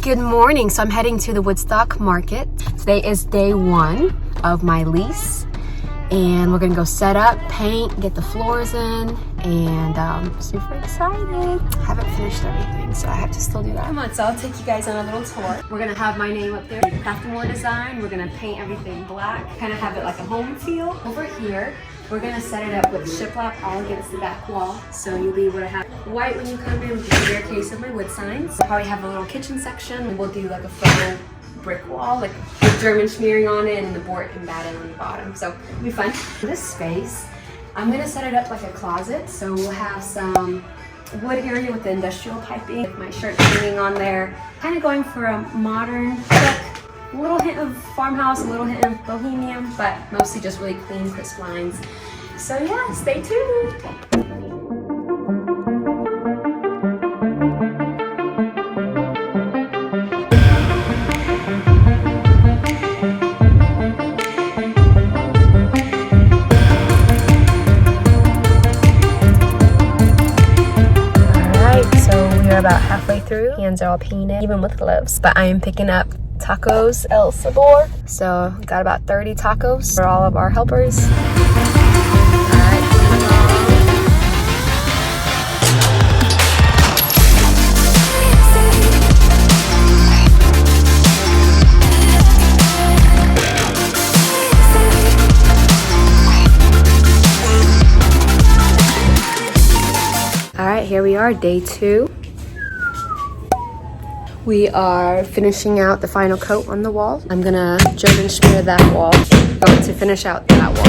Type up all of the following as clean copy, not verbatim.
Good morning. So I'm heading to the Woodstock market. Today is day 1 of my lease, and we're gonna go set up, paint, get the floors in, and super excited. I haven't finished everything, so I have to still do that. Come on, so I'll take you guys on a little tour. We're gonna have my name up there, Craft More Design. We're gonna paint everything black, kind of have it like a home feel. Over here, we're gonna set it up with shiplap all against the back wall, so you'll be able to have white when you come in with the staircase of my Woodsigns. We'll probably have a little kitchen section, and we'll do like a faux brick wall, like with German smearing on it, and the board embedded on the bottom. So it'll be fun. This space, I'm gonna set it up like a closet, so we'll have some wood area with the industrial piping, with my shirt hanging on there, kind of going for a modern look. A little hint of farmhouse, a little hint of bohemian, but mostly just really clean, crisp lines. So yeah, stay tuned. Alright, so we are about halfway through. Hands are all painted, even with gloves. But I am picking up tacos El Sabor. So got about 30 tacos for all of our helpers. Alright, here we are, day 2. We are finishing out the final coat on the wall. I'm gonna German smear that wall. Going to finish out that wall.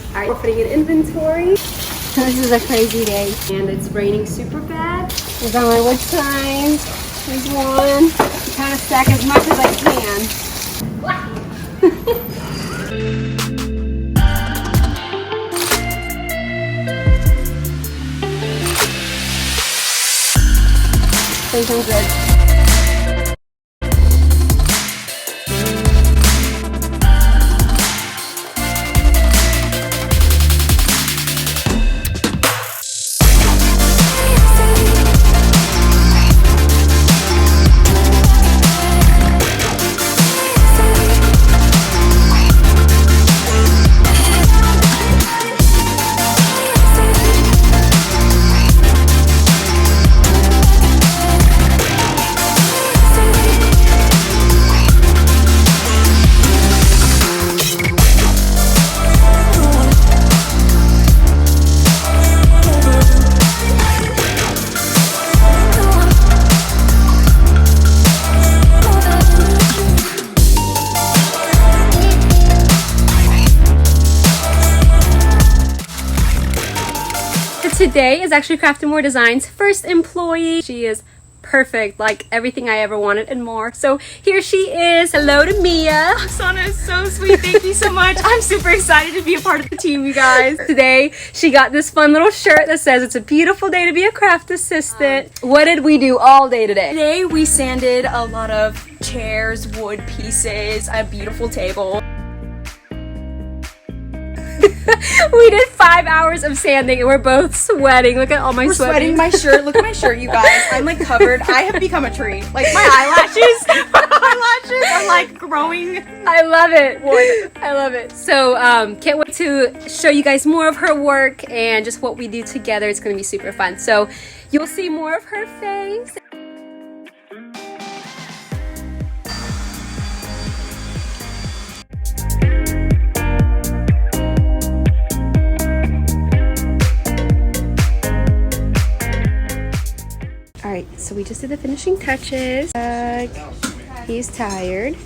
Alright, we're putting in inventory. This is a crazy day, and it's raining super bad. I got my wood signs. There's one. I'm trying to stack as much as I can. Things are good. Today is actually Craft More Design's first employee. She is perfect, like everything I ever wanted and more. So here she is. Hello to Mia. Sana is so sweet. Thank you so much. I'm super excited to be a part of the team, you guys. Today she got this fun little shirt that says it's a beautiful day to be a craft assistant. What did we do all day today? Today we sanded a lot of chairs, wood pieces, a beautiful table. We did 5 hours of sanding and we're both sweating. Look at all my sweating. My shirt. Look at my shirt, you guys. I'm like covered. I have become a tree. Like my eyelashes are like growing. I love it. Wood. I love it. So can't wait to show you guys more of her work and just what we do together. It's going to be super fun. So you'll see more of her face. Alright, so we just did the finishing touches. He's tired.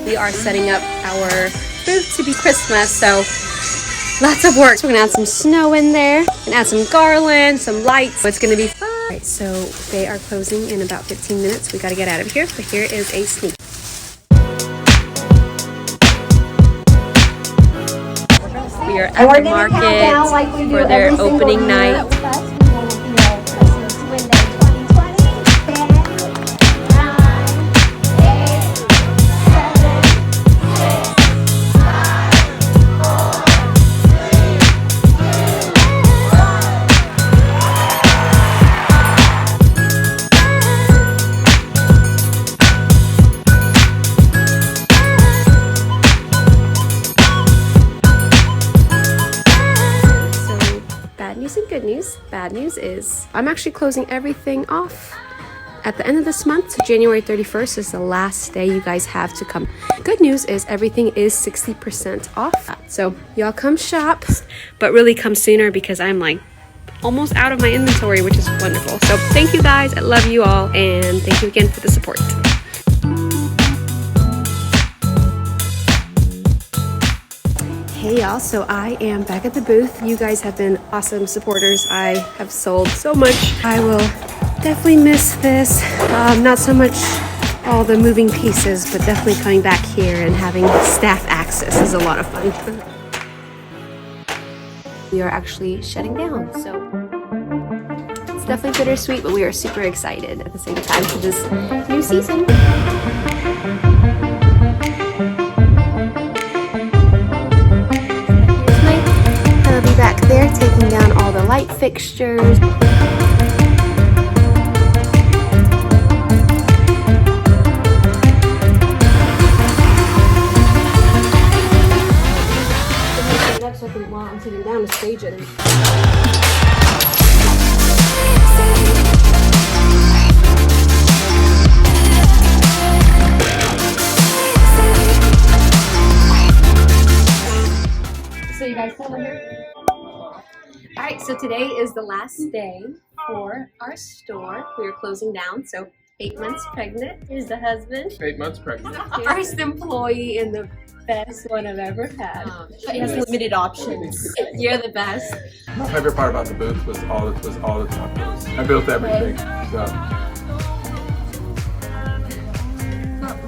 we are setting up our booth to be Christmas, so Lots of work. So we're gonna add some snow in there and add some garland, some lights. It's gonna be fun. All right, so they are closing in about 15 minutes. We gotta get out of here, but here is a sneak. We are at the market for their opening night. And good news. Bad news is I'm actually closing everything off at the end of this month. So January 31st is the last day you guys have to come. Good news is everything is 60% off. So y'all come shop, but really come sooner because I'm like almost out of my inventory, which is wonderful. So thank you guys. I love you all. And thank you again for the support. Hey y'all, so I am back at the booth. You guys have been awesome supporters. I have sold so much. I will definitely miss this. Not so much all the moving pieces, but definitely coming back here and having staff access is a lot of fun. We are actually shutting down, so it's definitely bittersweet, but we are super excited at the same time for this new season. Back there, taking down all the light fixtures. So I can, while I'm taking down the stage it. So you guys still here? All right, so today is the last day for our store. We are closing down, so 8 months pregnant. Here's the husband. 8 months pregnant. First employee and the best one I've ever had. She has limited options. You're the best. My favorite part about the booth was all the tacos. I built everything. So.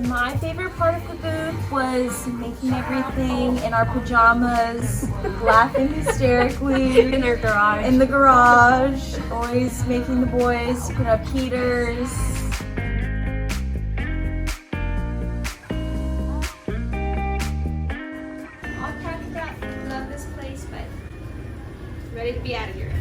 My favorite part of the booth was making everything in our pajamas, laughing hysterically In our garage. in the garage, always making the boys put up heaters. All packed up. Love this place, but ready to be out of here.